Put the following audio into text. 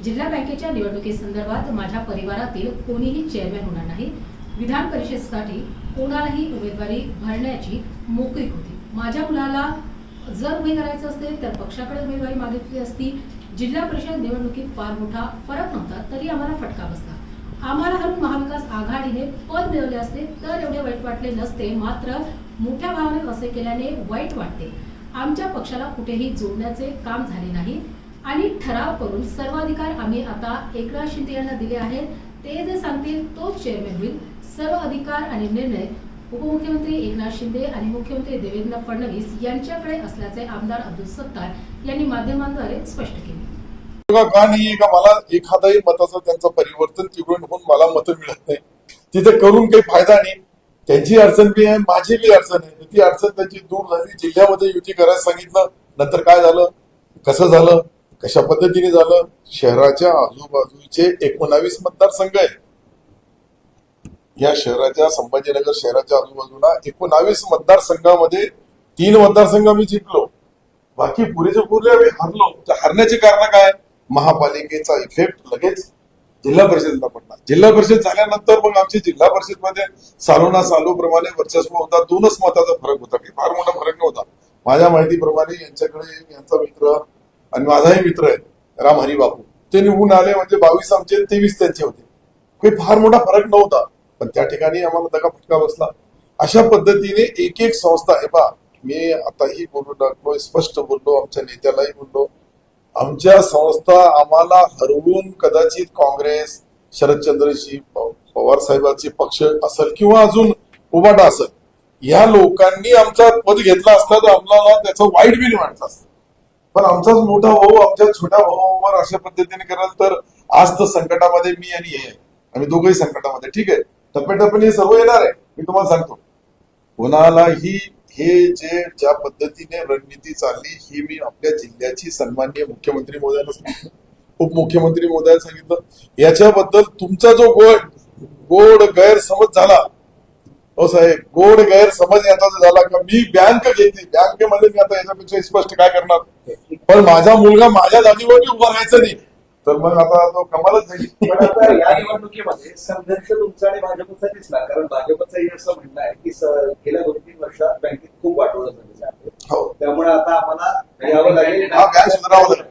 जिल्हा बँकेच्या निवडणुकीसंदर्भात माझ्या परिवारातील कोणीही चेअरमॅन होणार नाही। विधान परिषदेसाठी कोणालाही उमेदवारी भरण्याची मोकळीक होती। माझ्या मुलाला जर उभे करायचं असेल तर पक्षाकडे उमेदवारी मागितली असती। जिल्हा परिषद निवडणुकीत फार मोठा फरक नव्हता तरी आम्हाला फटका बसला। आम्हाला हरून महाविकास आघाडीने पद मिळवले असते तर एवढे वाईट वाटले नसते। मात्र मोठ्या भावनेत असे केल्याने वाईट वाटते। आमच्या पक्षाला कुठेही जोडण्याचे काम झाले नाही आणि ठराव करून सर्व अधिकार आम्ही आता एकनाथ शिंदे यांना दिले आहेत। ते जे सांगतील तोच चेअरमॅन होईल। सर्व अधिकार आणि निर्णय उपमुख्यमंत्री एकनाथ शिंदे आणि मुख्यमंत्री देवेंद्र फडणवीस यांच्याकडे असल्याचे आमदार अब्दुल सत्तार यांनी माध्यमांद्वारे स्पष्ट केले। का नाहीये का मला एखादाही मताचं त्यांचं परिवर्तन तिकडून होऊन मला मतं मिळत नाही, तिथे करून काही फायदा नाही। त्यांची अडचण बी आहे, माझी बी अडचण आहे। ती अडचण त्यांची दूर झाली, जिल्ह्यामध्ये युती करायला सांगितलं, नंतर काय झालं, कसं झालं, कशा पद्धतीने झालं। शहराच्या आजूबाजूचे 19 मतदारसंघ आहे या शहराच्या, संभाजीनगर शहराच्या आजूबाजूला 19 मतदारसंघामध्ये 3 मतदारसंघ आम्ही जिंकलो, बाकी पुरेचे पुरे आम्ही हरलो। तर हरण्याचे कारण काय? महापालिकेचा इफेक्ट लगेच जिल्हा परिषदेला पडला। जिल्हा परिषद झाल्यानंतर मग आमची जिल्हा परिषदमध्ये सालोना सालोप्रमाणे वर्चस्व होता, 2च मताचा फरक होता, काही फार मोठा फरक नव्हता। माझ्या माहितीप्रमाणे यांच्याकडे यांचा मित्र आणि माझाही मित्र आहे राम हरी बापू, ते निवडून आले म्हणजे 22 आमचे 23 त्यांचे होते, काही फार मोठा फरक नव्हता। पण त्या ठिकाणी आम्हाला दगा फटका बसला। अशा पद्धतीने एक एक संस्था आहे पहा, मी आताही बोलू लागलो, स्पष्ट बोललो, आमच्या नेत्यालाही बोललो, आमच्या संस्था आम्हाला हरवून कदाचित काँग्रेस, शरदचंद्रजी पवार साहेबांचे पक्ष असेल किंवा अजून उबाटा असेल, या लोकांनी आमचा पद घेतला असता तर आम्हाला त्याचं वाईट बिल वाटलं असतं। पण आमचाच मोठा भाऊ आमच्या छोट्या भावावर अशा पद्धतीने कराल तर आज तर संकटामध्ये मी आणि हे आम्ही दोघंही संकटामध्ये। ठीक आहे, टप्प्याटप्प्याने हे सर्व येणार आहे, मी तुम्हाला सांगतो। कोणालाही हे जे ज्या पद्धतीने रणनीती चालली ही मी आपल्या जिल्ह्याची सन्माननीय मुख्यमंत्री महोदयांना सांगितलं, उपमुख्यमंत्री महोदयांना सांगितलं। याच्याबद्दल तुमचा जो गोड गैरसमज झाला, हो साहेब, गोड गैरसमज याचा झाला का मी बँक घेतली, बँकेमध्ये मी आता याच्यापेक्षा स्पष्ट काय करणार, पण माझा मुलगा माझ्या जागेवर उभा राहायचा नाही तर मग आता तो कमालच झाली। पण आता या निवडणुकीमध्ये संघर्ष तुमचा आणि भाजपचा दिसला, कारण भाजपचंही असं म्हणणं आहे की गेल्या 2-3 वर्षात बँकेत खूप वाटोळं झालेलं आहे, त्यामुळे आता आम्हाला यावं लागेल, बँक सुधारावं लागेल।